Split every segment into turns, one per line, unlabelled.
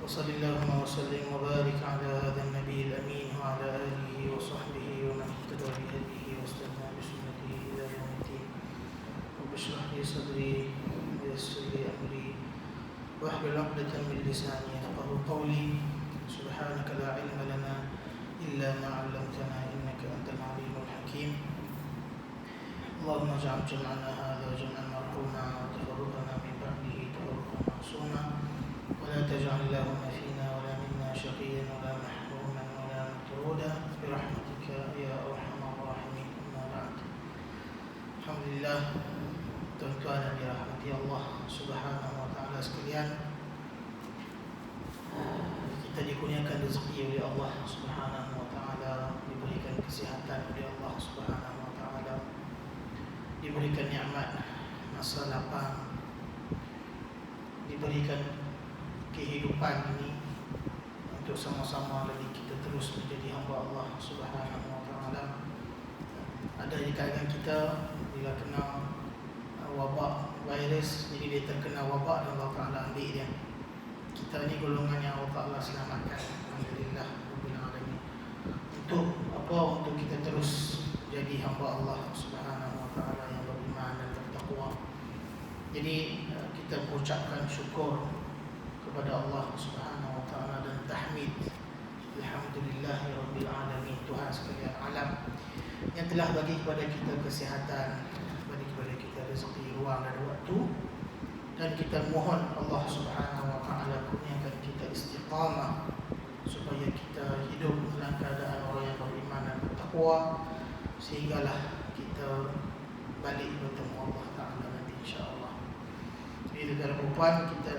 وصلى اللهم وسلم وبارك على هذا النبي الأمين وعلى آله وصحبه ومن اهتدى بهديه واستنى بسنته إلى يوم الدين. رب اشرح لي صدري ويسر لي أمري واحلل عقدة من لساني يفقهوا قولي. سبحانك لا علم لنا إلا ما علمتنا إنك أنت العليم الحكيم. اللهم اجعل جمعنا هذا جمعا مرحوما وتفرقنا من بعده تفرقا معصوما ولا تجعل اللهم فينا ولا منا شقيا ولا محروما ولا مطرودا برحمتك يا أرحم الراحمين. أما بعد. Alhamdulillah, tuan-tuan yang dirahmati Allah Subhanahu wa taala sekalian, kita dikurniakan rezeki oleh Allah Subhanahu wa taala, diberikan kesihatan oleh Allah Subhanahu wa taala, diberikan nikmat masa lapang, diberikan kehidupan ini untuk sama-sama lagi kita terus menjadi hamba Allah Subhanahu wa taala. Ada di kalangan kita bila kena wabak virus, jadi dia terkena wabak dan Allah Taala ambil dia. Kita ni golongan yang Allah Taala selamatkan. Alhamdulillah rabbil alamin. Untuk apa? Untuk kita terus jadi hamba Allah Subhanahu wa taala yang beriman dan bertakwa. Jadi kita mengucapkan syukur kepada Allah Subhanahu wa taala dan tahmid, alhamdulillahirabbil alamin, Tuhan sekalian alam yang telah bagi kepada kita kesihatan, bagi kepada kita rezeki, ruang dan waktu, dan kita mohon Allah Subhanahu wa taala kurniakan kita istiqamah supaya kita hidup dalam keadaan orang yang beriman dan bertakwa sehinggalah kita balik bertemu Allah taala nanti insya-Allah. Jadi negara perempuan kita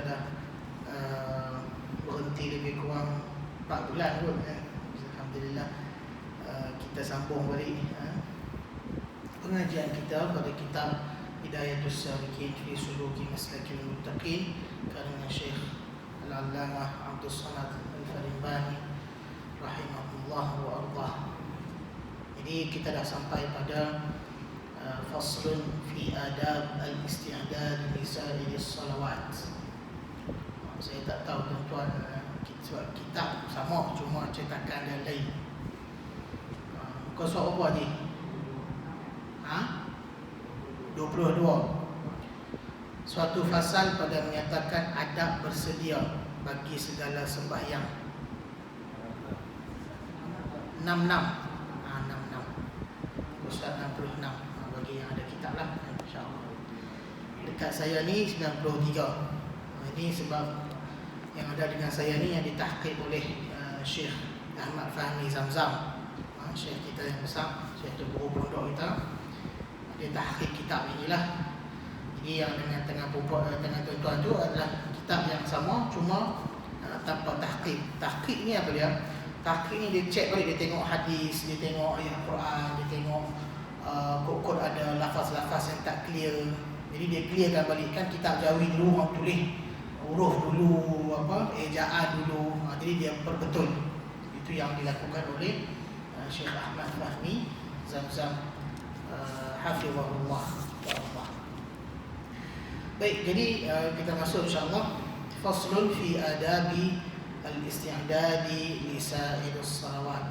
dah berhenti lebih kurang 4 bulan pun alhamdulillah. Kita sambung balik pengajian kita pada kitab Hidayatus Salikin fi Suluki Maslakil Muttaqin karangan Syekh Al-Allamah Abdul Samad Al-Farimbani rahimahullah wa ardah. Jadi kita dah sampai pada faslun fi adab al-isti'dad li sa'ir salawat. Saya tak tahu tuan-tuan, kitab sama cuma cetakan dia lain. Kau surat apa ni? 22. Suatu fasal pada menyatakan adab bersedia bagi segala sembahyang. 66. 66. Ustaz 66. Bagi yang ada kitab lah, insya-Allah. Dekat saya ni 93. Ini sebab yang ada dengan saya ni yang ditahqiq oleh Syekh Ahmad Fahmi Zamzam. Syekh kita yang besar, Syekh tu guru pondok kita. Dia tahqiq kitab inilah. Jadi yang dengan tengah tuan-tuan tu adalah kitab yang sama cuma tanpa tahqiq. Tahqiq ni apa dia? Tahqiq ni dia cek balik, dia tengok hadis, dia tengok ayat Quran, dia tengok kod-kod ada lafaz-lafaz yang tak clear. Jadi dia clearkan balik. Kan kitab Jawi dulu orang tulis huruf dulu, ejaan dulu. Jadi dia perbetul. Itu yang dilakukan oleh Syekh Ahmad Fahmi Zamzam hafizahullah ta'ala. Baik, jadi kita masuk insya-Allah faslun fi adabi al-isti'dadi li sa'irus salawat.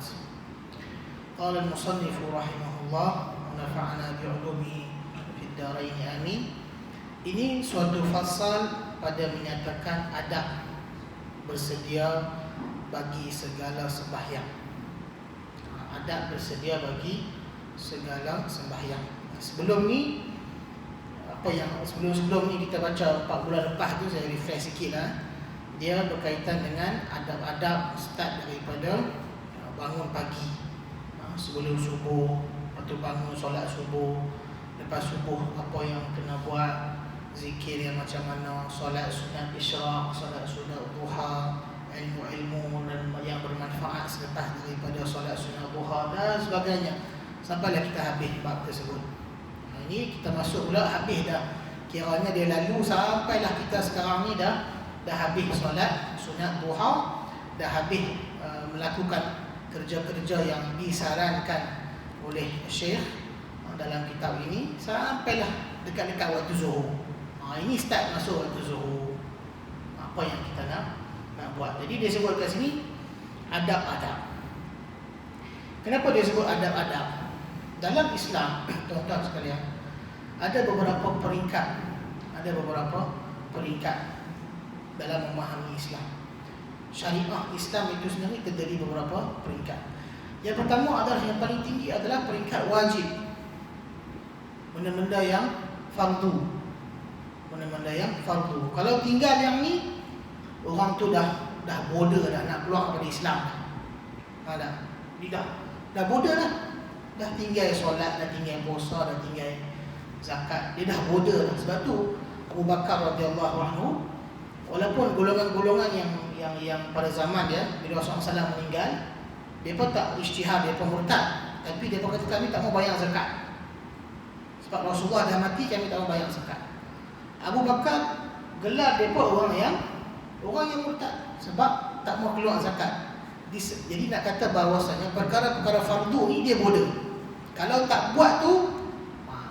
Qala al-musannif rahimahullah wa nafa'ana bi'ulumihi fid dharain amin. Ini suatu fasal pada menyatakan adab bersedia bagi segala sembahyang. Adab bersedia bagi segala sembahyang. Sebelum ni sebelum ni kita baca 4 bulan lepas tu, saya refresh sikit lah. Dia berkaitan dengan adab-adab start daripada bangun pagi, sebelum subuh, lepas tu bangun solat subuh, lepas subuh apa yang kena buat, zikir yang macam mana, solat sunat isyraq, solat sunat duha, ilmu-ilmu dan yang bermanfaat selepas daripada solat sunat duha dan sebagainya, sampailah kita habis bab tersebut. Ini kita masuk pula habis dah. Kiranya dia lalu sampailah kita sekarang ni dah habis solat sunat duha, dah habis melakukan kerja-kerja yang disarankan oleh Syekh dalam kitab ini, sampailah dekat-dekat waktu zuhur. Ini start masuk waktu zuhur. apa yang kita nak buat. Jadi dia sebut kat sini adab-adab. Kenapa dia sebut adab-adab? Dalam Islam, tuan-tuan sekalian, ada beberapa peringkat. Ada beberapa peringkat dalam memahami Islam. Syariah Islam itu sendiri terdiri beberapa peringkat. Yang pertama adalah, yang paling tinggi adalah peringkat wajib. Benda-benda yang fardu. Benda-benda yang fardu. Kalau tinggal yang ni, orang tu dah bodoh dah, nak keluar daripada Islam dah. Dia dah bodoh dah. Dah tinggal solat, dah tinggal puasa, dah tinggal zakat. Dia dah bodoh dah. Sebab tu Abu Bakar radhiyallahu anhu, walaupun golongan-golongan yang pada zaman dia, bila Rasulullah SAW meninggal, mereka tak ijtihad, mereka murtad, tapi mereka kata kami tak mau bayar zakat. Sebab Rasulullah dah mati, kami tak mau bayar zakat. Abu Bakar gelar mereka orang yang murtad, sebab tak mau keluar zakat. Jadi nak kata bahawasanya perkara-perkara fardu ni dia bodoh. Kalau tak buat tu,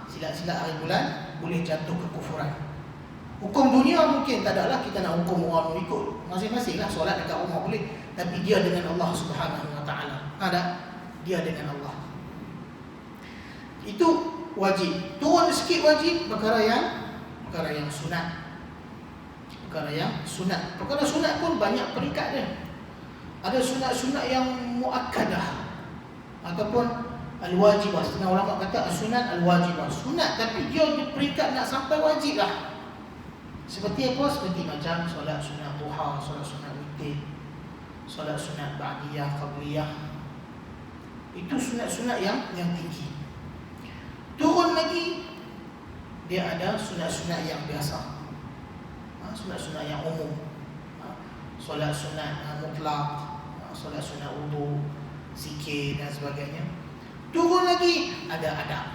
silat-silat hari bulan boleh jatuh ke kufuran. Hukum dunia mungkin tak ada lah, kita nak hukum orang ikut masing-masing lah. Solat dekat rumah boleh, tapi dia dengan Allah Subhanahu Wa Taala. Ada dia dengan Allah. Itu wajib. Turun sikit wajib perkara yang sunat. Perkara yang sunat. Perkara sunat pun banyak peringkat dia. Ada sunat-sunat yang muakkadah ataupun al-wajibah. Setengah ulama kata sunat al-wajibah. Sunat tapi dia peringkat nak sampai wajib lah. Seperti apa? Seperti macam solat sunat duha, solat sunat witir, solat sunat ba'diyah, qabliyah. Itu sunat-sunat yang tinggi. Turun lagi, dia ada sunat-sunat yang biasa, sunat-sunat yang umum, solat sunat mutlak, solat sunat wudu, zikir dan sebagainya. Turun lagi, ada adab.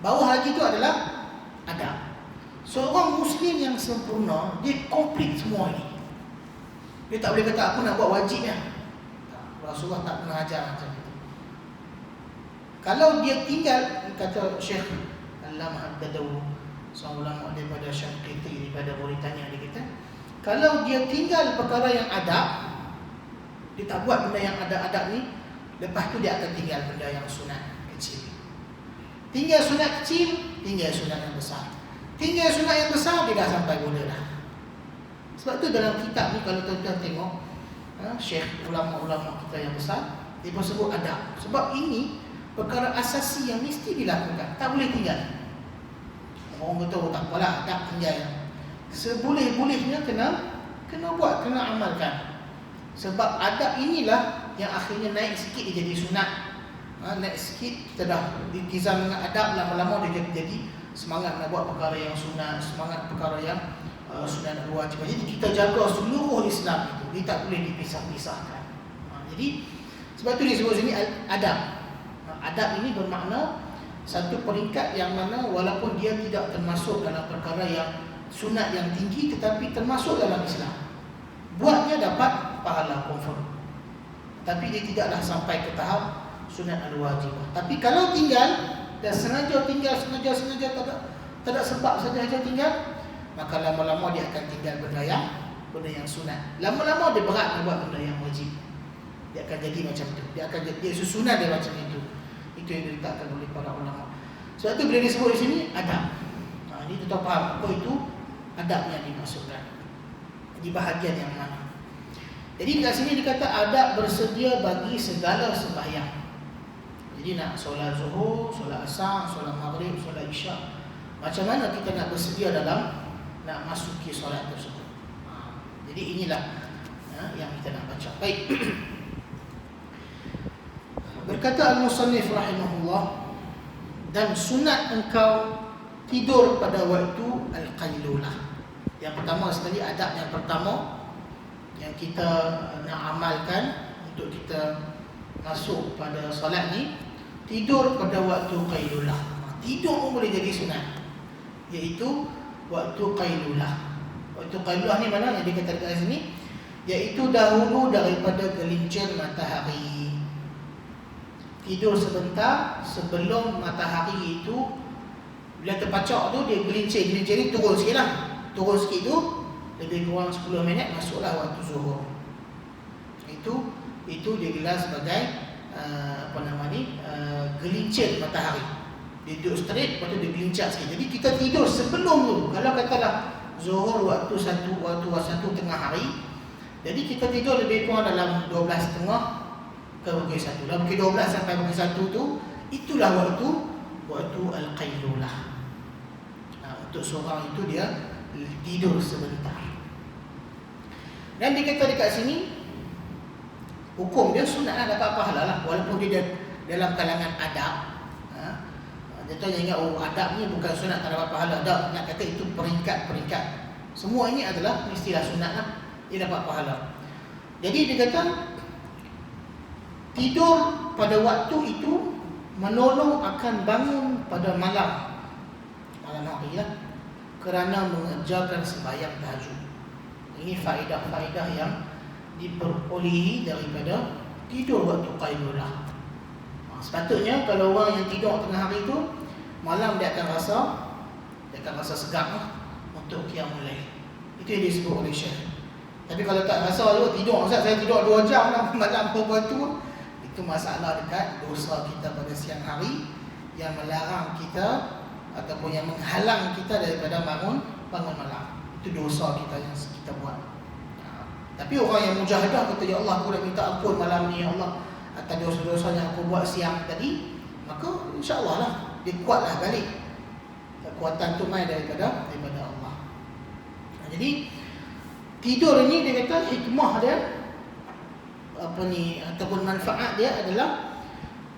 Bawah lagi itu adalah adab. Seorang Muslim yang sempurna, dia komplit semua ini. Dia tak boleh kata aku nak buat wajibnya. Rasulullah tak pernah ajar macam itu. Kalau dia tinggal, kata Syekh Allamah Ad-Dadawi, seorang ulama daripada Syamqiti, daripada Mauritania, dia kata, kalau dia tinggal perkara yang adab, dia tak buat benda yang adab ni, lepas tu dia akan tinggal benda yang sunat kecil. Tinggal sunat kecil, tinggal sunat yang besar. Tinggal sunat yang besar, dia dah sampai bodoh dah. Sebab tu dalam kitab ni, kalau tuan-tuan tengok, Syekh ulama-ulama kita yang besar, dia pun sebut adab. Sebab ini perkara asasi yang mesti dilakukan, tak boleh tinggal. Orang kata, tak apalah, adab tinggal. Seboleh-bolehnya kena buat, kena amalkan. Sebab adab inilah yang akhirnya naik sikit dia jadi sunat. Naik sikit, kita dah ditizam dengan adab, lama-lama dia jadi semangat nak buat perkara yang sunat, semangat perkara yang sunat dan wajib. Jadi kita jaga seluruh Islam itu, dia tak boleh dipisah-pisahkan. Jadi sebab tu disebut sini adab. Adab ini bermakna satu peringkat yang mana walaupun dia tidak termasuk dalam perkara yang sunat yang tinggi, tetapi termasuk dalam Islam. Buatnya dapat pahala confirm, tapi dia tidaklah sampai ke tahap sunat al-wajibah. Tapi kalau tinggal dan sengaja tinggal, sengaja tak ada sebab saja tinggal, maka lama-lama dia akan tinggal benda yang sunat. Lama-lama dia berat nak buat benda yang wajib. Dia akan jadi macam tu. Dia akan jadi susunan dia macam itu. Itu yang diletakkan oleh para ulama. Sebab tu bila disebut di sini adab. Ini kita faham apa itu adab yang dimaksudkan. Di bahagian yang mana. Jadi kat sini dikata adab bersedia bagi segala sembahyang. Jadi nak solat zuhur, solat asar, solat maghrib, solat isyak, macam mana kita nak bersedia dalam nak masuki solat tersebut. Jadi inilah yang kita nak baca. Baik. Berkata al-musannif rahimahullah, dan sunat engkau tidur pada waktu al-qailulah. Yang pertama sekali, adab yang pertama yang kita nak amalkan untuk kita masuk pada solat ni, tidur pada waktu qailulah. Tidur pun boleh jadi sunat, iaitu waktu qailulah. Waktu qailulah ni mana yang dikatakan kat sini, iaitu dahulu daripada gelincir matahari. Tidur sebentar sebelum matahari itu bila terpacak tu, dia gelincir ni turun sikit lah. Turun sikit tu lebih kurang 10 minit masuklah waktu zuhur. Itu digelar sebagai gelincir matahari. Dia duduk straight, lepas tu dia gelincir sikit. Jadi kita tidur sebelum tu. Kalau katalah zuhur waktu satu tengah hari, jadi kita tidur lebih kurang dalam 12.30 ke pukul 1. Dalam pukul 12 sampai pukul 1 tu, itulah waktu al-qailulah. Untuk seorang itu dia tidur sebentar. Dan dikata dekat sini, hukum dia sunat lah, dapat pahala lah. Walaupun dia dalam kalangan adab. Dia tanya ingat, adab ni bukan sunat tak dapat pahala. Adab nak kata itu peringkat-peringkat. Semua ini adalah istilah sunat lah. Dia dapat pahala. Jadi dia kata, tidur pada waktu itu menolong akan bangun pada malam hari lah, kerana mengerjakan sembahyang tahajud. Ini faedah-faedah yang diperolehi daripada tidur waktu qailulah. Sepatutnya kalau orang yang tidur tengah hari itu, malam dia akan rasa segar untuk qiyamul lail. Itu yang disebut oleh Syekh. Tapi kalau tak rasa juga tidur, Ustaz saya tidur 2 jam malam perempuan tu, itu masalah dekat dosa kita pada siang hari yang melarang kita ataupun yang menghalang kita daripada bangun malam. Itu dosa kita yang kita buat. Tapi orang yang mujahadah kata, ya Allah, aku dah minta ampun malam ni, ya Allah, atas dosa-dosa yang aku buat siang tadi, maka insya-Allah lah dia kuatlah balik. Kekuatan tu mai daripada Allah. Jadi tidur ini dia kata hikmah dia ataupun manfaat dia adalah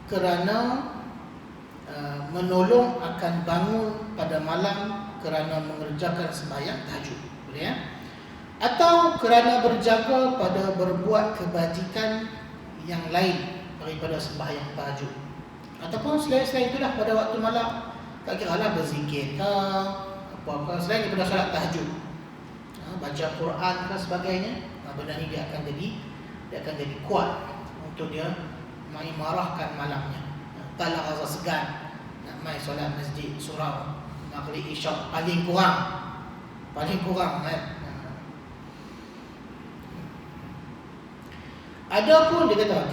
kerana menolong akan bangun pada malam kerana mengerjakan sembahyang tahajud. Boleh ya? Atau kerana berjaga pada berbuat kebajikan yang lain daripada sembahyang tahajud. Ataupun selain itulah pada waktu malam, tak kira lah berzikir ke apa-apa selain daripada solat tahajud, baca Quran ke sebagainya. Benda ni dia akan jadi kuat untuk dia marahkan malamnya. Tak rasa segan nak mai solat masjid surau maghrib isyak paling kurang kan. Adapun dia kata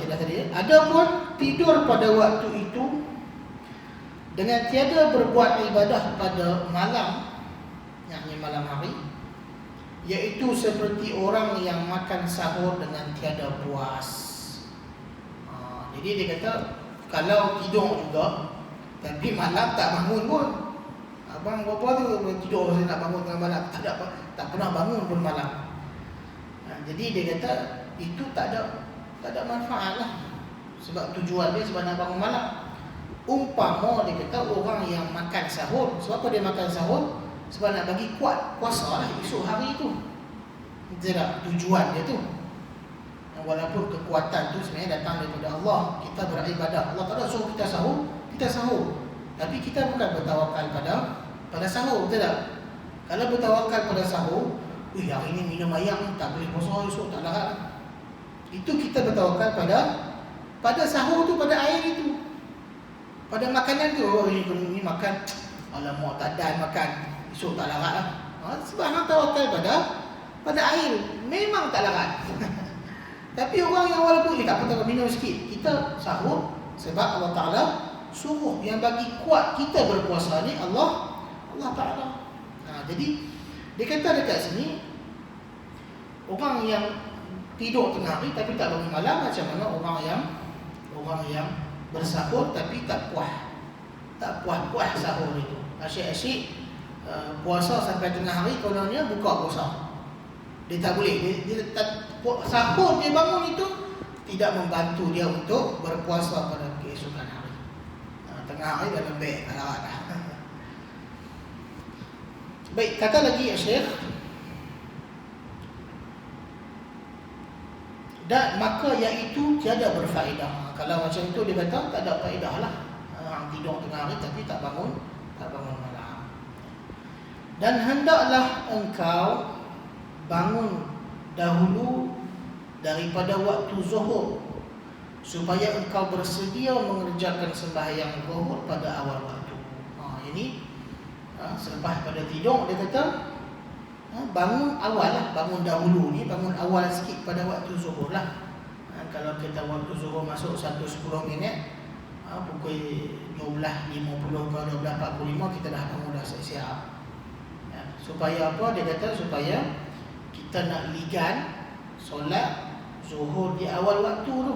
adapun tidur pada waktu itu dengan tiada berbuat ibadah pada malam, yakni malam hari, iaitu seperti orang yang makan sahur dengan tiada puas. Jadi dia kata kalau tidur juga tapi malam tak bangun pun, abang berapa tu tidur saya nak bangun tengah malam, tak pernah bangun pun malam. Jadi dia kata itu tak ada manfaat lah. Sebab tujuan dia sebab nak bangun malam. Umpama dia kata orang yang makan sahur, sebab apa dia makan sahur? Sebab nak bagi kuat puasa lah esok hari tu. Itu tak tujuan dia tu. Walaupun kekuatan tu sebenarnya datang daripada Allah. Kita beribadah, Allah tak ada suruh kita sahur. Tapi kita bukan bertawakal pada sahur, betul tak? Kalau bertawakal pada sahur, hari ni minum ayam tak boleh puasa esok, tak larat. Itu kita bertawakal pada sahur tu, pada air itu, pada makanan tu. Ini makan, alamak tak dan makan, esok tak larat lah. Sebab hang tawakal pada air, memang tak larat. Tapi orang yang walaupun tak apa minum sikit, kita sahur sebab Allah Ta'ala suruh. Yang bagi kuat kita berpuasa ni Allah Ta'ala. Jadi dia kata dekat sini, orang yang tidur tengah hari tapi tak bangun malam, macam mana orang yang bersahur tapi tak puas sahur itu. Asyik-asyik puasa sampai tengah hari, kononnya buka puasa. Dia tak boleh. Sahur dia bangun itu tidak membantu dia untuk berpuasa pada keesokan hari. Tengah hari dah lembek, tak larat dah. Baik, kata lagi ya Syekh, dan maka iaitu tiada berfaedah. Kalau macam itu dia kata tak ada faedah lah. Tidur tengah hari tapi tak bangun malam. Dan hendaklah engkau bangun dahulu daripada waktu zuhur, supaya engkau bersedia mengerjakan sembahyang zuhur pada awal waktu. Ini selepas pada tidur dia kata bangun awal lah, bangun dahulu ni, bangun awal sikit pada waktu zuhur lah. Kalau kita waktu zuhur masuk 1:10 minit, pukul 12.50 ke 12.45 kita dah bangun, dah siap-siap. Supaya apa? Dia kata supaya kita nak ligan solat zuhur di awal waktu tu.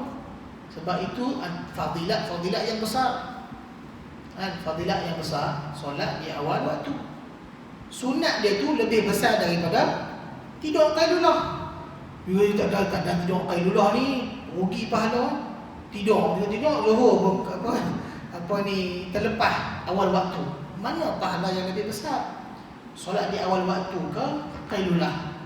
Sebab itu fadilat yang besar. Fadilat yang besar solat di awal waktu. Sunat dia tu lebih besar daripada tidur qailulah. Bila tak ada tidur qailulah ni, rugi pahala. Tidur zuhur terlepas awal waktu. Mana pahala yang lebih besar? Solat di awal waktu ke qailulah?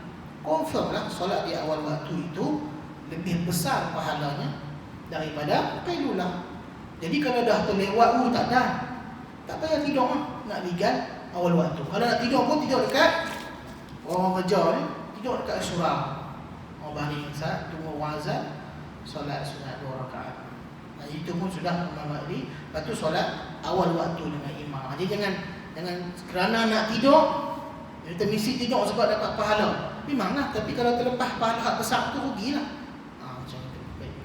Confirm lah solat di awal waktu itu lebih besar pahalanya daripada qailulah. Jadi kalau dah terlewat tak payah tidur lah. Nak ligat awal waktu. Kalau nak tidur pun tidur dekat orang kerja ni, tidur dekat surau. Baring saat tunggu azan, solat sunat 2 rakaat. Itu pun sudah memadai. Lepas tu solat awal waktu dengan imam. Jadi jangan kerana nak tidur kita mesti tidur sebab dapat pahala. Memanglah, tapi kalau terlepas pahala hak besar tu rugilah. Macam itu. Baik.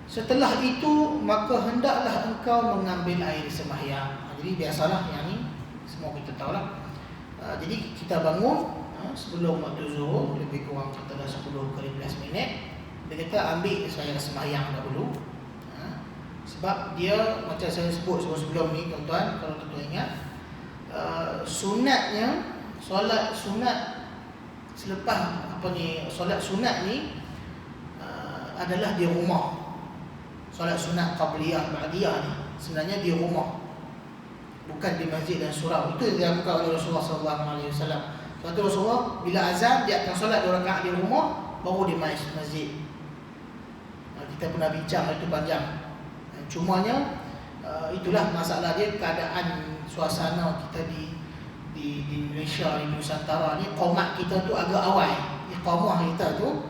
Setelah itu maka hendaklah engkau mengambil air sembahyang. Jadi biasalah yang ni semua kita tahulah. Jadi kita bangun sebelum waktu zuhur, lebih kurang kita dah 10 ke 15 minit. Dia kata ambil saya sembahyang dahulu. Sebab dia macam saya sebut sebelum ni tuan-tuan, kalau tuan-tuan ingat, sunatnya solat sunat selepas solat sunat ni adalah di rumah. Solat sunat qabliyah ba'diyah ni sebenarnya di rumah, bukan di masjid dan surau. Itu yang dilakukan oleh Rasulullah SAW. Sebab tu Rasulullah bila azan dia akan solat 2 rakaat di rumah, baru di masjid. Kita pernah bincang itu panjang. Cumanya itulah masalah dia, keadaan suasana kita di Malaysia, di Nusantara ni, qomat kita tu agak awal. Iqamah kita tu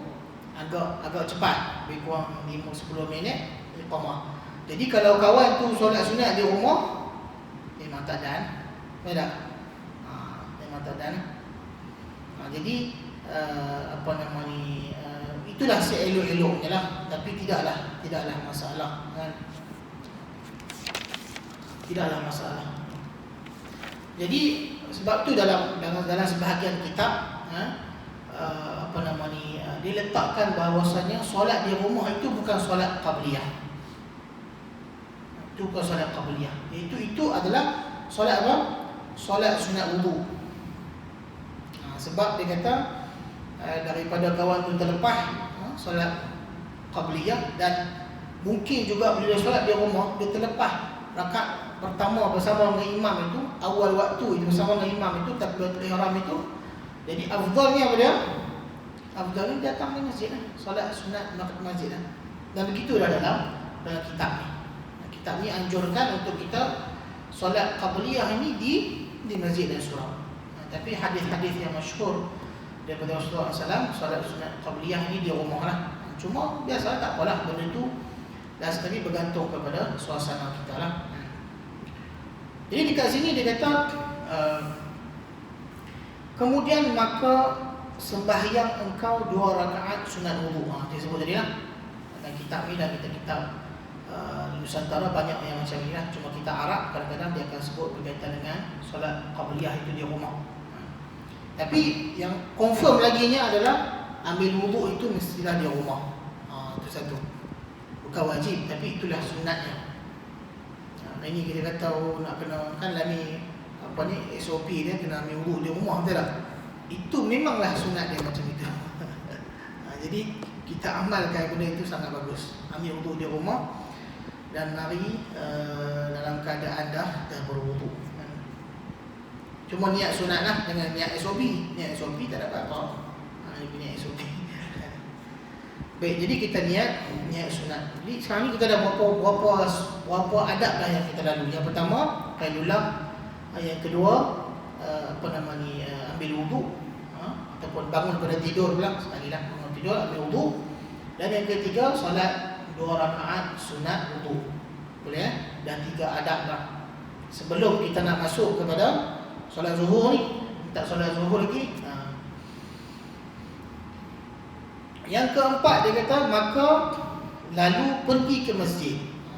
agak cepat, lebih kurang 5-10 minit iqamah. Jadi kalau kawan tu solat sunat di rumah, memang tak dan. Memang tak dan. Jadi itulah seelok-eloknya lah. Tapi tidaklah masalah kan? Tidaklah masalah. Jadi sebab tu dalam sebahagian kitab diletakkan bahawasanya solat di rumah itu bukan solat qabliyah. Itu bukan solat qabliyah. Itu adalah solat apa? Solat sunat wudu. Sebab dia kata daripada kawan tu terlepas solat qabliyah, dan mungkin juga bila solat di rumah dia terlepas rakaat pertama bersama dengan imam itu, awal waktu itu bersama dengan imam itu, takbiratul ihram itu. Jadi afdalnya apa dia? Afdalnya datang ke masjid lah, solat sunat di masjid lah. Dan begitulah dalam kitab ni. Kitab ni anjurkan untuk kita solat qabliyah ini di masjid dan surau. Tapi hadis-hadis yang masyhur daripada Rasulullah SAW, solat sunat qabliyah ini di rumah lah. Cuma biasa tak apalah, benda tu dah sekali bergantung kepada suasana kita lah. Jadi dekat sini dia kata kemudian maka sembahyang engkau 2 rakaat sunat wudu. Dia sebut tadi lah. Dan kitab ni dah kitab Nusantara banyak yang macam ni lah. Cuma kita Arab kadang-kadang dia akan sebut berkaitan dengan solat qabliyah itu di rumah. Tapi yang confirm lagi nya adalah ambil wudu itu mestilah di rumah. Itu satu. Bukan wajib, tapi itulah sunatnya. Ini kita kata nak kena kan lah ni SOP dia kena ambil wudu di rumah, betul tak? Itu memanglah sunat dia macam itu. Jadi kita amalkan benda itu sangat bagus. Ambil wudu di rumah dan mari dalam keadaan dah berwudu. Cuma niat sunat lah, dengan niat SOP. Niat SOP tak dapat apa. Ini niat SOP. Baik, jadi kita niat sunat. Jadi sekarang ni kita dah berapa adab dah yang kita lalui. Yang pertama, qailulah. Yang kedua, ambil wudu, ataupun bangun pada tidur pula. Sekali lah, bangun tidur, ambil wudu. Dan yang ketiga, solat 2 rakaat sunat wudu. Boleh Dan 3 adab lah. Sebelum kita nak masuk kepada solat zuhur ni, minta solat zuhur lagi. Yang keempat dia kata, maka lalu pergi ke masjid.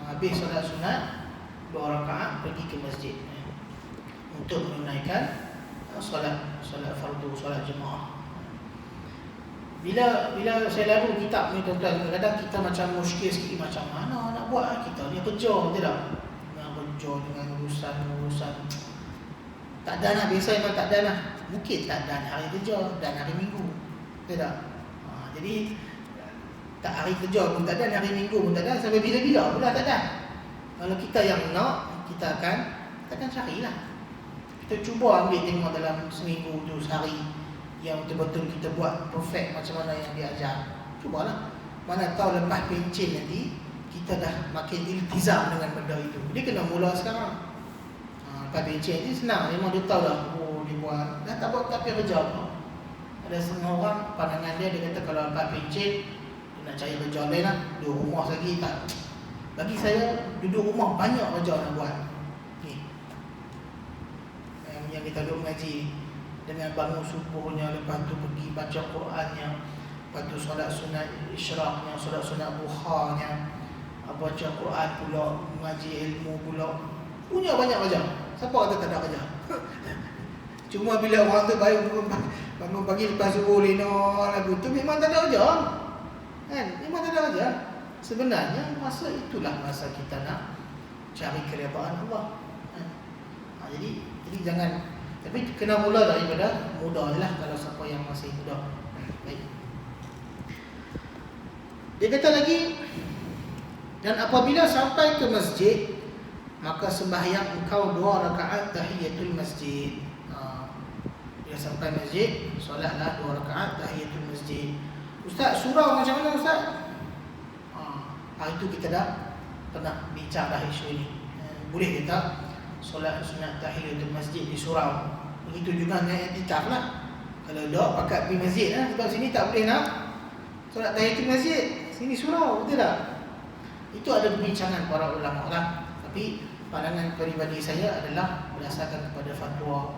Habis solat sunat 2 rakaat, pergi ke masjid untuk menunaikan solat fardu, solat jemaah. Bila saya lalu kitab ni tuan-tuan, kadang-kadang kita macam muskil sikit, macam mana nak buat kita ni kerja, tidak? Dengan kerja, dengan urusan tak ada lah, biasa memang tak ada lah. Mungkin tak ada hari kerja dan hari minggu, tidak? Jadi tak hari kerja pun tak ada, hari minggu pun tak ada, sampai bila-bila pula tak ada. Kalau kita yang nak, kita akan carilah. Kita cuba ambil tengok dalam seminggu tu, sehari yang betul-betul kita buat perfect macam mana yang diajar. Cubalah. Mana tahu lepas pencen nanti kita dah makin iltizam dengan benda itu. Dia kena mula sekarang. Lepas pencen ni senang, memang dia tahu dah. Oh, dia buat, dah tak buat tapi kerja apa. Ada setengah orang pandangan dia kata kalau lepas pencen dia nak cari kerja lain lah, duduk rumah lagi tak. Bagi saya duduk rumah banyak kerja nak buat. Ni yang kita duduk mengaji, dengan bangun subuhnya, lepas tu pergi baca Qurannya, lepas tu solat sunat isyraqnya, solat sunat duhanya, baca Quran pula, mengaji ilmu pula. Punya banyak kerja. Siapa kata tak ada kerja? Cuma bila orang tu baik bangun pagi lepas subuh lena lagu tu, memang tak ada kerja. Kan? Memang tak ada kerja. Sebenarnya masa itulah masa kita nak cari keredaan Allah. Kan? Jadi jangan. Tapi kena mula daripada muda lah, kalau siapa yang masih muda. Baik. Dia kata lagi, dan apabila sampai ke masjid, maka sembahyang engkau 2 rakaat tahiyatul masjid. Dia sampai masjid, solatlah 2 rakaat tahiyatul masjid. Ustaz, surau macam mana Ustaz? Hari itu kita dah pernah bincang isu ini. Boleh kita solat sunat tahiyatul masjid di surau. Begitu juga dengan i'tikaf lah. Kalau dok pakat pergi masjid lah, sebab sini tak boleh nak solat tahiyatul masjid, sini surau, betul tak? Itu ada perbincangan para ulama lah. Tapi pandangan peribadi saya adalah berdasarkan kepada fatwa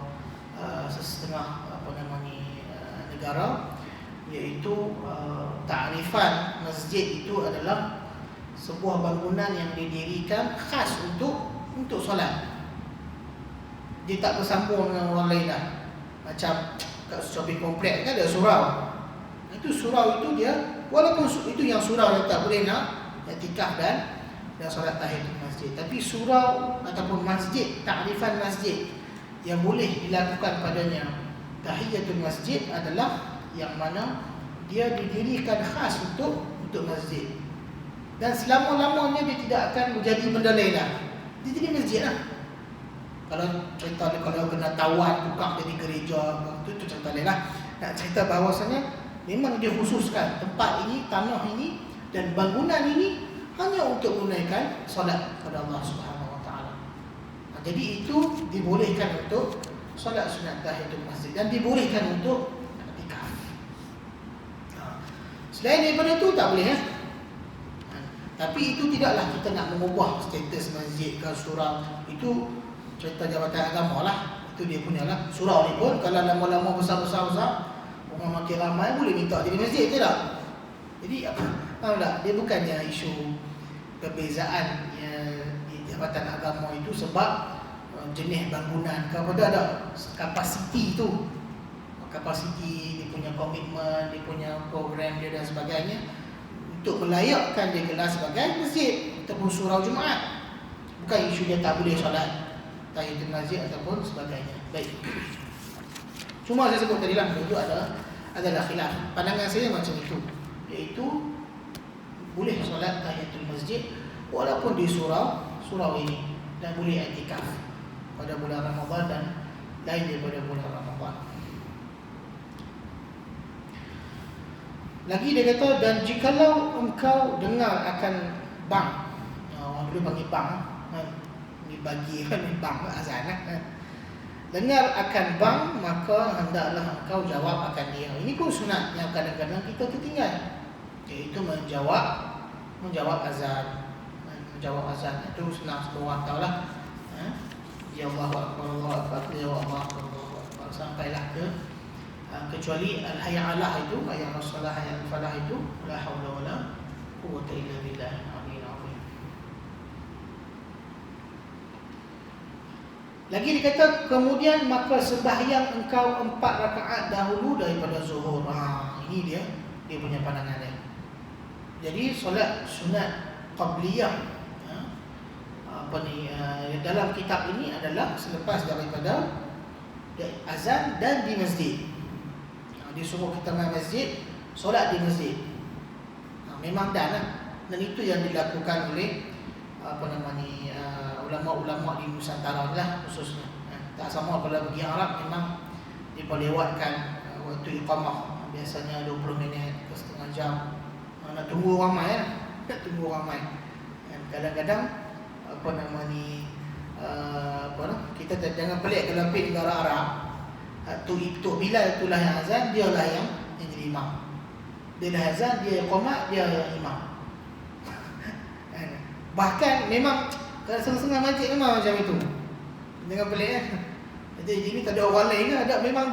setengah negara, iaitu takrifan masjid itu adalah sebuah bangunan yang didirikan khas untuk solat. Dia tak bersambung dengan orang lain dah. Macam kat shopping kompleks kan ada surau. Itu surau itu dia, walaupun itu yang surau yang tak boleh nak i'tikaf dan solat tahiyatul masjid. Tapi surau ataupun masjid, takrifan masjid yang boleh dilakukan padanya tahiyatul masjid adalah yang mana dia didirikan khas untuk masjid. Dan selama-lamanya dia tidak akan menjadi benda lain dah. Dia jadi masjid lah. Kalau cerita kalau kena tawan tukar jadi gereja, itu cerita lain lah. Nak cerita bahawasanya memang dia khususkan tempat ini, tanah ini dan bangunan ini hanya untuk menunaikan solat kepada Allah Subhanahu Wa Taala. Jadi itu dibolehkan untuk solat sunat tahiyatul masjid dan dibolehkan untuk i'tikaf. Selain daripada itu tak boleh. Tapi itu tidaklah kita nak mengubah status masjid ke surau. Itu cerita Jabatan Agama lah. Itu dia punya lah. Surau ni pun kalau lama-lama besar-besar orang makin ramai boleh minta jadi masjid, tidak? Jadi apa? Tahu tak? Dia bukannya isu perbezaan di Jabatan Agama itu sebab jenis bangunan ke apa, ada kapasiti tu. Kapasiti, dia punya komitmen, dia punya program dia dan sebagainya untuk melayakkan dia gelar sebagai masjid ataupun surau Jumaat. Bukan isu dia tak boleh solat tahiyatul masjid ataupun sebagainya. Baik. Cuma saya sebut tadi lah, itu adalah khilaf. Pandangan saya macam itu, iaitu boleh solat tahiyatul masjid walaupun di surau ini, dan boleh i'tikaf pada bulan Ramadan dan lain daripada bulan Ramadan. Lagi dia kata, dan jikalau engkau dengar akan bang, orang dulu panggil bang, dibagi bang azan, dengar akan bang, maka hendaklah engkau jawab akan dia. Ini pun sunat yang kadang-kadang kita tertinggal, iaitu menjawab azan. Menjawab azan itu senang, semua orang tahu lah. Ya Allahu Akbar, Allahu Akbar, Ya Allahu Akbar, Allahu Akbar, sampailah ke kecuali al-hayya 'alah itu, hayya 'alas salah, hayya 'alal falah itu, la haula wala quwwata illa billah al-'aliyyil 'azim. Lagi dikata kemudian maka sembahyang engkau 4 rakaat dahulu daripada zuhur. Ini dia punya pandangan dia. Jadi solat sunat qabliyah dalam kitab ini adalah selepas daripada azan dan di masjid. Disuruh kita ke masjid, solat di masjid. Memang dan itu yang dilakukan oleh ulama-ulama di Nusantara lah khususnya. Tak sama kalau pergi Arab memang diperlewatkan waktu iqamah, biasanya 20 minit ke setengah jam. Nak tunggu ramai kadang-kadang kita jangan pelik kalau pergi negara Arab, Tok Bilal itulah yang azan, dialah yang jadi imam. Dia dah azan, dia iqamah, dia yang imam. Bahkan memang kalau setengah-setengah masjid memang macam itu. Jangan pelik kan. Jadi ini tak ada orang lain kan, memang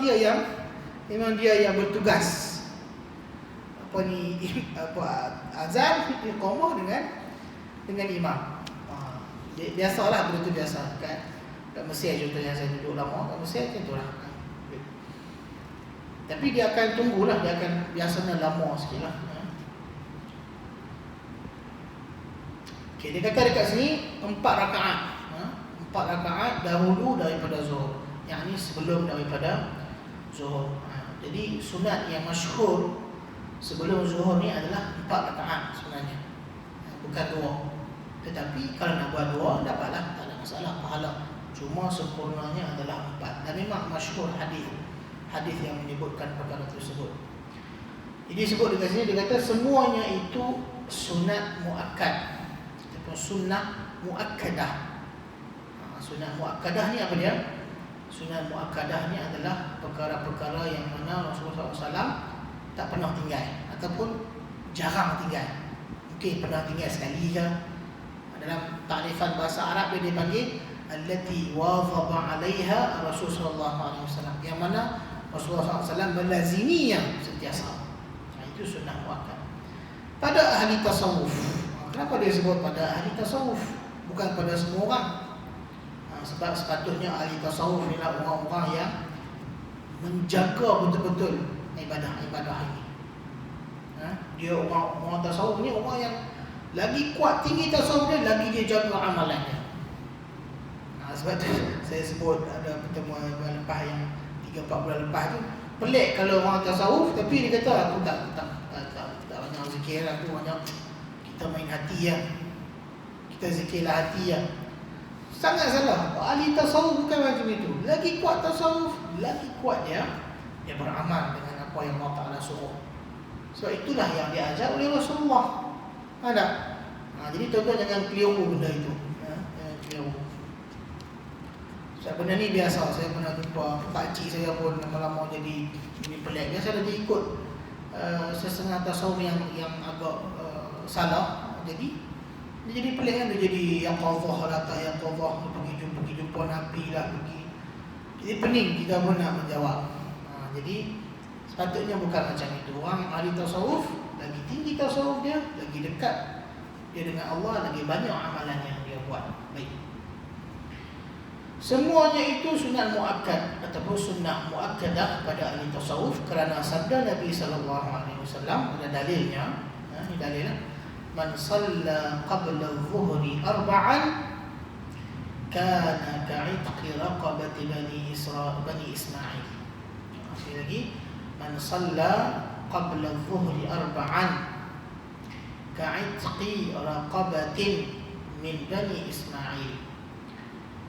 dia yang bertugas azan, iqamah dengan imam. Biasalah benda tu biasa kan. Kat Mesir contohnya saya duduk lama, kat Mesir macam itulah. Tapi dia akan tunggulah, dia akan biasanya lama sikit lah. Okay, dia kata dekat sini 4 rakaat. 4 rakaat dahulu daripada zuhur, yakni sebelum daripada zuhur. Jadi sunat yang masyhur sebelum zuhur ni adalah 4 rakaat sebenarnya, bukan 2. Tetapi kalau nak buat 2 dapatlah, tak ada masalah pahala. Cuma sempurnanya adalah 4. Dan memang masyhur hadis yang menyebutkan perkara tersebut. Jadi sebut dekat sini, dia kata semuanya itu sunat muakkad ataupun sunnah muakkadah. Sunat muakkadah ni apa dia? Sunat muakkadah ni adalah perkara-perkara yang mana Rasulullah SAW tak pernah tinggal ataupun jarang tinggal. Mungkin pernah tinggal sekali ke. Dalam takrifan bahasa Arab dia dipanggil allati wazaba 'alaiha Rasulullah SAW, yang mana Rasulullah SAW melaziminya sentiasa. Itu sunnah muakkad. Pada ahli tasawuf. Kenapa dia sebut pada ahli tasawuf, bukan pada semua orang? Sebab sepatutnya ahli tasawuf ialah orang-orang yang menjaga betul-betul ibadah ini. Dia orang tasawuf ni orang yang lagi kuat tinggi tasawuf dia, lagi dia jaga amalannya. Sebab tu saya sebut ada pertemuan bulan lepas yang 3-4 bulan lepas tu, pelik kalau orang tasawuf tapi dia kata aku tak banyak zikir, aku banyak kita main hati ya. Kita zikirlah hati ya. Sangat salah. Ahli tasawuf bukan macam itu. Lagi kuat tasawuf, lagi kuat dia beramal dengan apa yang Allah Ta'ala suruh. Sebab itulah yang diajar oleh Rasulullah. Ada. Jadi tuan-tuan jangan keliru benda itu. Jangan keliru. Sebab benda ni biasa. Saya pernah jumpa pakcik saya pun lama-lama jadi pelik. Biasa dia ikut sesetengah tasawuf yang agak salah. Jadi dia jadi pelik kan. Dia jadi yang qadhah lah, tak yang qadhah. Pergi jumpa Nabi lah, pergi. Jadi pening kita pun nak menjawab. Jadi sepatutnya bukan macam itu. Orang ahli tasawuf, lagi tinggi tasawuf dia, lagi dekat dia dengan Allah, lagi banyak amalan yang dia buat. Baik. Semuanya itu sunat muakkad ataupun sunnah muakkadah pada ahli tasawuf, kerana sabda Nabi SAW ada dalilnya. Ini dalilnya. Man shalla qabla adh-dhuhri arba'an kana ka'itqi raqabati bani Ismail. Sekali lagi, man shalla qabla adh-dhuhri arba'an ka'itqi raqabatin min bani Ismail.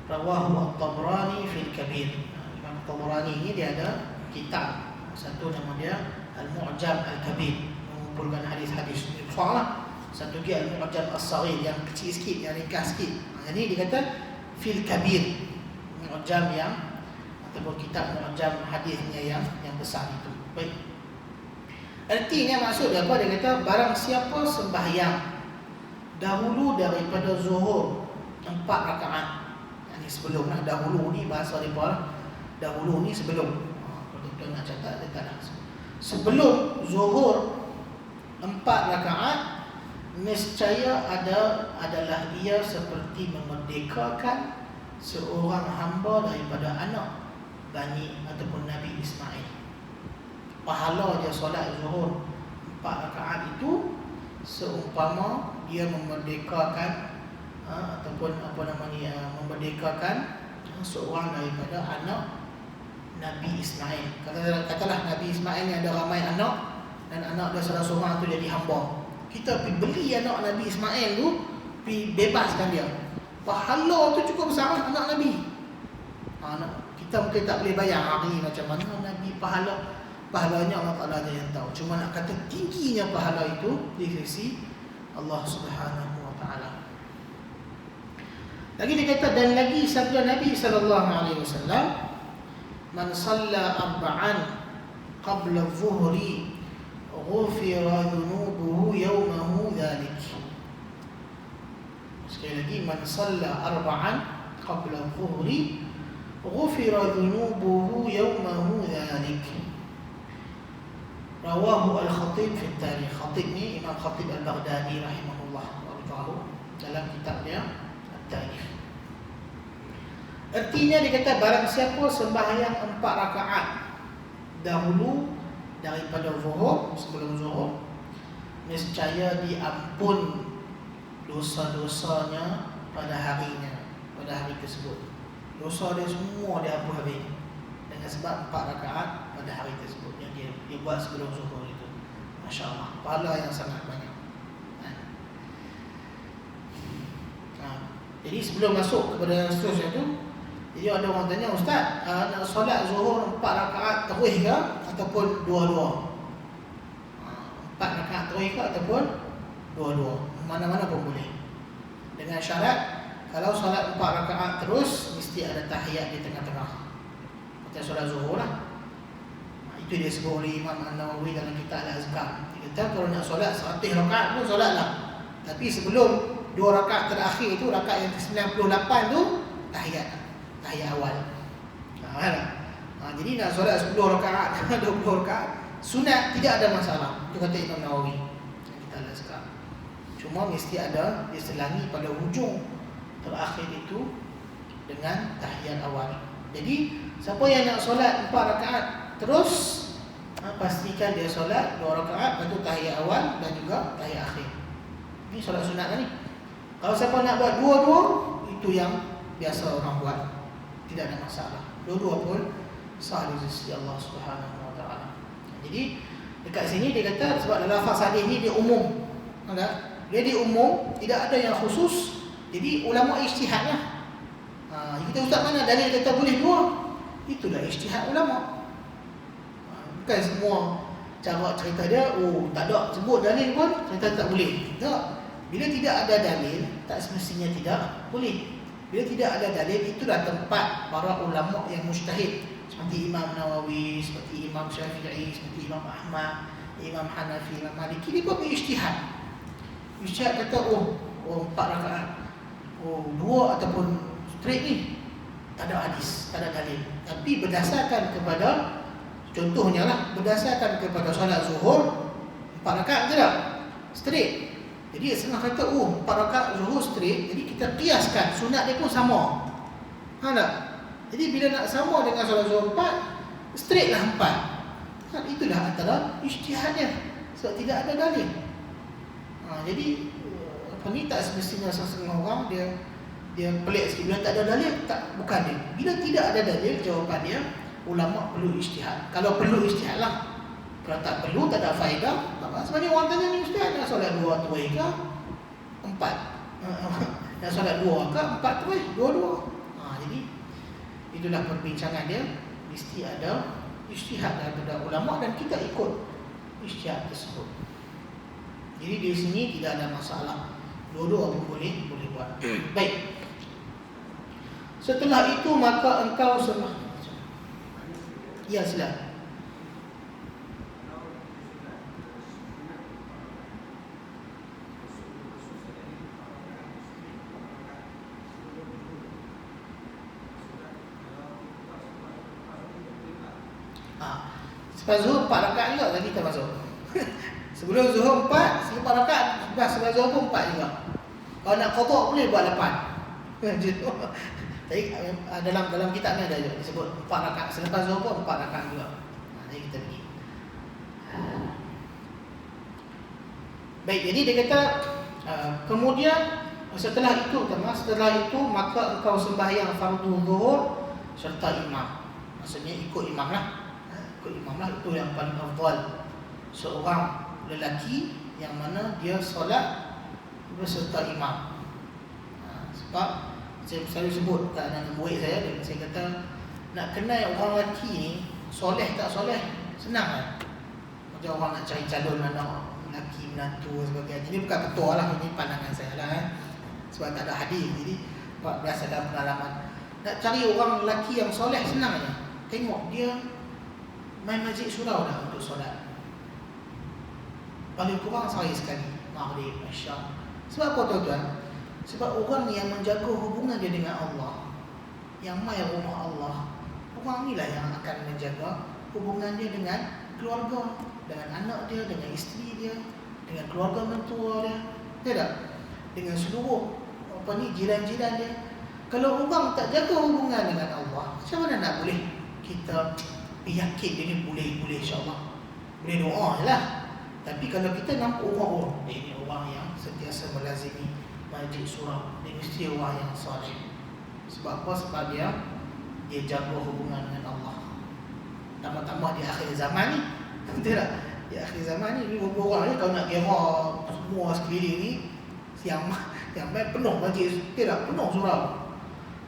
Rawahu At-Tabrani fil Kabir. Imam At-Tabrani ini dia ada kitab, satu nama dia Al-Mu'jam Al-Kabir, mengumpulkan hadis-hadis besar lah. Satu lagi Al-Mu'jam As-Saghir, yang kecil sikit, yang ringkas sikit. Jadi dia kata fil Kabir, Mu'jam yang ataupun kitab Mu'jam hadisnya yang besar itu. Baik. Artinya maksud dia apa? Dia kata barang siapa sembahyang dahulu daripada zuhur 4 rakaat. Ini sebelum lah, dahulu ni bahasa mereka, dahulu ni sebelum. Kalau tuan nak catat, letaklah sebelum zuhur 4 rakaat, nescaya adalah ia seperti memerdekakan seorang hamba daripada anak Bani ataupun Nabi Ismail. Pahala dia solat zuhur 4 rakaat itu seumpama dia memerdekakan ataupun memerdekakan seorang daripada anak Nabi Ismail. Katalah Nabi Ismail ni ada ramai anak, dan anak dia seorang-seorang tu jadi hamba. Kita pergi beli anak Nabi Ismail tu, pergi bebaskan dia. Pahala tu cukup besar anak Nabi. Kita mungkin tak boleh bayang hari macam mana Nabi pahalanya Allah Ta'ala dia yang tahu. Cuma nak kata tingginya pahala itu di sisi Allah Subhanahu Wa Ta'ala. Lagi dia kata, dan lagi sabda Nabi SAW, man salla arba'an qabla dhuhri ghufira dhunubuhu yawmahu dhalik. Sekali lagi, man salla arba'an qabla dhuhri ghufira dhunubuhu yawmahu dhalik. Rawahu Al-Khatib fi Tarikh. Khatib ni Imam Khatib Al-Baghdadi rahimahullah dalam kitab dia At-Tarikh. Artinya dia kata, barang siapa sembahyang 4 rakaat dahulu daripada zuhur, sebelum zuhur, nescaya diampun dosa-dosanya pada harinya, pada hari tersebut. Dosa dia semua diampun habis dengan sebab 4 rakaat pada hari tersebut yang dia buat sebelum zuhur itu. Masya Allah, pahala yang sangat banyak. Jadi sebelum masuk kepada yang seterusnya tu, jadi ada orang tanya, Ustaz, nak solat zuhur 4 rakaat terus ke ataupun dua-dua? 4 rakaat terus ke ataupun dua-dua? Mana-mana pun boleh. Dengan syarat, kalau solat 4 rakaat terus, mesti ada tahiyat di tengah-tengah. Macam solat zuhur lah. Itu dia sebut oleh Imam An-Nawawi dalam kitab Al-Azkar. Dia kata kalau nak solat 100 rakaat pun solatlah. Tapi sebelum 2 rakaat terakhir itu, rakaat yang ke-98 tu, tahiyat awal. Jadi nak solat 10 rakaat 20 rakaat sunat, tidak ada masalah. Itu kata Imam Nawawi kita Al-Azkar. Cuma mesti ada diselangi pada hujung terakhir itu dengan tahiyat awal. Jadi siapa yang nak solat 4 rakaat terus, pastikan dia solat 2 rakaat, lepas tu tahiyat awal dan juga tahiyat akhir. Ini solat sunat kan ni. Kalau siapa nak buat dua-dua, itu yang biasa orang buat, tidak ada masalah. Dua-dua pun sah di sisi Allah Subhanahu Wa Ta'ala. Jadi dekat sini dia kata, sebab dalam lafaz hadis ni dia umum, dia di umum, tidak ada yang khusus. Jadi ulama ijtihad lah. Kita ustaz mana dalil kata boleh dua? Itulah ijtihad ulama. Bukan semua cara cerita dia, tak ada sebut dalil pun cerita tak boleh. Tak. Bila tidak ada dalil, tak semestinya tidak boleh. Bila tidak ada dalil, itulah tempat para ulama yang mujtahid, seperti Imam Nawawi, seperti Imam Syafi'i, seperti Imam Ahmad, Imam Hanafi, Imam Maliki. Dia buat ijtihad. Ijtihad kata 4 rakaat, 2 ataupun straight ni, tak ada hadis, tak ada dalil. Tapi berdasarkan kepada, contohnya lah, berdasarkan kepada solat zuhur 4 rakaat je tak? Straight. Jadi setengah kata 4 rakaat zuhur straight, jadi kita kiaskan sunat dia pun sama. Tak? Jadi bila nak sama dengan solat zuhur 4, straight lah 4. Itulah antara ijtihadnya, sebab tidak ada dalil. Jadi ni tak semestinya setengah orang dia pelik sikit. Bila tak ada dalil, bukan dia. Bila tidak ada dalil, jawapan dia, ulama perlu ijtihad. Kalau perlu ijtihad lah. Kalau tak perlu, tak ada faedah. Sebenarnya orang tanya ni, Ustaz, nak solat 2 terus ke 4? Nak solat 2 ke 4 terus? 2-2. Jadi itulah perbincangan dia. Mesti ada ijtihad daripada ulama dan kita ikut ijtihad tersebut. Jadi di sini tidak ada masalah. Dua-dua pun boleh buat. Baik. Setelah itu maka engkau ya, silakan. Selepas zuhur 4 rakaat juga tadi kita masuk. Sebelum zuhur 4, selepas rakaat sebelum zuhur pun 4 juga. Kalau nak qada boleh buat 8. Jadi dalam kitab ni ada juga disebut 4 rakaat. Selepas zuhur pun 4 rakaat juga. Jadi kita pergi. Baik, jadi dia kata kemudian setelah itu maka engkau sembahyang fardu zuhur serta imam. Maksudnya ikut imam lah. Ikut imam lah, itu yang paling afdal. Seorang lelaki yang mana dia solat berserta imam. Sebab saya selalu sebut kat anak murid saya kata nak kenal orang lelaki ni soleh tak soleh senang kan. Macam orang nak cari calon anak lelaki, menantu sebagainya. Ini bukan betul lah, ini pandangan saya lah sebab tak ada hadis. Jadi berdasarkan pengalaman, nak cari orang lelaki yang soleh senang je. Tengok dia main masjid surau dah untuk solat, paling kurang sehari sekali maghrib, isyak. Sebab apa tuan-tuan? Sebab orang yang menjaga hubungan dia dengan Allah, yang mai rumah Allah, orang inilah yang akan menjaga hubungan dia dengan keluarga, dengan anak dia, dengan isteri dia, dengan keluarga mentua dia, tidak? Dengan seluruh jiran-jiran dia. Kalau orang tak jaga hubungan dengan Allah, macam mana nak boleh kita yakin dia ni boleh insya-Allah. Boleh doa je lah. Tapi kalau kita nampak orang ini orang yang sentiasa melazimi majlis surau, dia mesti orang yang soleh. Sebab apa? Sebab dia jaga hubungan dengan Allah. Tambah-tambah di akhir zaman ni, betul tak? Di akhir zaman ni beberapa orang ni kalau nak kira semua sekeliling ni yang main penuh majlis, tidak penuh surau.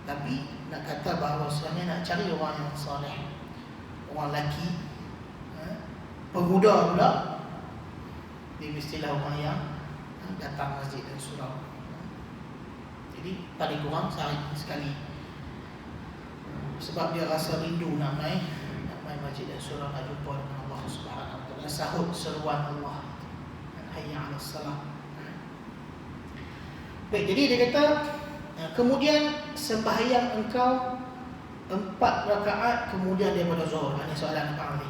Tapi nak kata bahawa sebenarnya nak cari orang yang soleh, orang lelaki, pemuda pula, dia mestilah orang yang datang masjid dan surau. Jadi paling kurang sehari sekali. Sebab dia rasa rindu nak main masjid dan surau, nak jumpa dengan Allah Subhanahu Wa Taala, sahut seruan Allah, hayya 'alas salah. Baik, jadi dia kata kemudian sembahyang engkau 4 rakaat kemudian daripada zuhur. Ini soalan Abang Ali.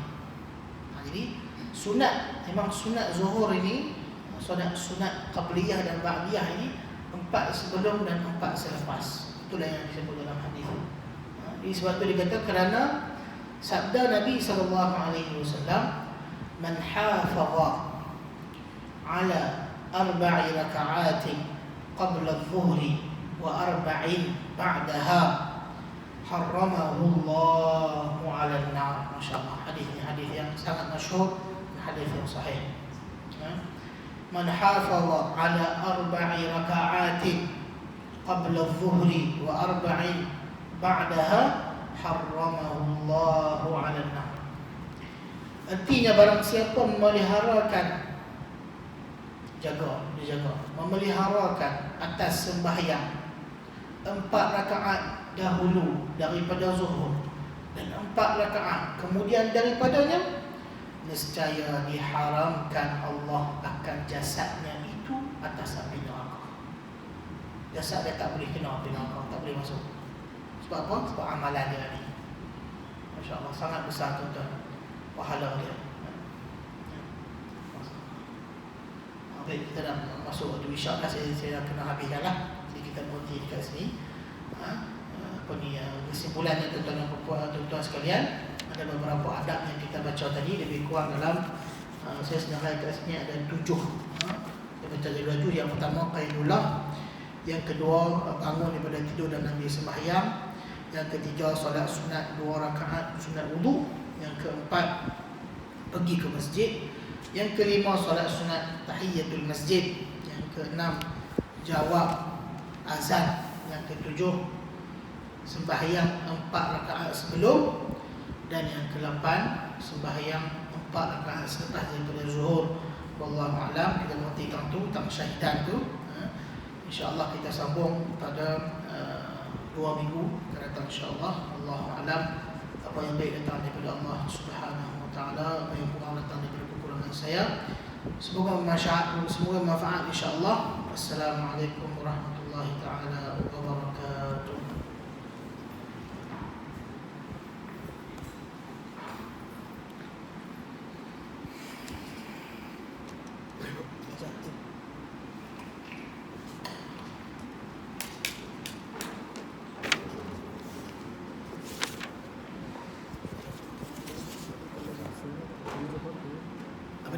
Jadi sunat, memang sunat zuhur ini, sunat qabliyah dan ba'diyah ini 4 sebelum dan 4 selepas. Itulah yang disebut dalam hadis. Jadi sebab itu dikata kerana sabda Nabi SAW, man hafaza ala 4 raka'atin qabla adh-dhuhri wa 4 ba'daha harramahu Allahu 'ala an-nar. Masya-Allah, hadis ini hadis yang sangat masyhur, hadis yang sahih. Man hafaza ala 4 raka'atin qabla adh-dhuhri wa 4 ba'daha harramahu Allahu 'ala an-nar. Artinya barang siapa memeliharakan, dijaga, memeliharakan atas sembahyang 4 rakaat dahulu daripada zuhur dan 4 rakaat kemudian daripadanya, nescaya diharamkan Allah akan jasadnya itu atas api neraka. Jasad dia tak boleh kena api neraka, tak boleh masuk. Sebab apa? Sebab amalan dia ni. Masya-Allah, sangat besar tuan-tuan pahala dia. Baik, kita dah masuk waktu isyak dah, saya dah kena habiskan lah. Jadi kita berhenti dekat sini. Kesimpulannya tuan-tuan dan puan-puan sekalian, ada beberapa adab yang kita baca tadi, lebih kurang dalam saya sedang kat sini ada 7. Saya baca dari 7. Yang pertama qaidullah, yang kedua bangun daripada tidur dan ambil sembahyang, yang ketiga solat sunat 2 rakaat sunat wudu, yang keempat pergi ke masjid, yang kelima solat sunat tahiyatul masjid, yang keenam jawab azan, yang ketujuh sembahyang 4 rakaat sebelum, dan yang ke-8 sembahyang 4 rakaat selepas daripada zuhur. Wallahu a'lam. Kita menghentikan tu tentang syahidan tu. InsyaAllah kita sambung pada 2 minggu akan datang insyaAllah. Wallahu a'lam. Apa yang baik datang daripada Allah Subhanahu Wa Taala, apa yang kurang datang daripada kekurangan saya. Semoga manfaat insyaAllah. Wassalamualaikum warahmatullahi taala wabarakatuh.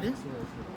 dia?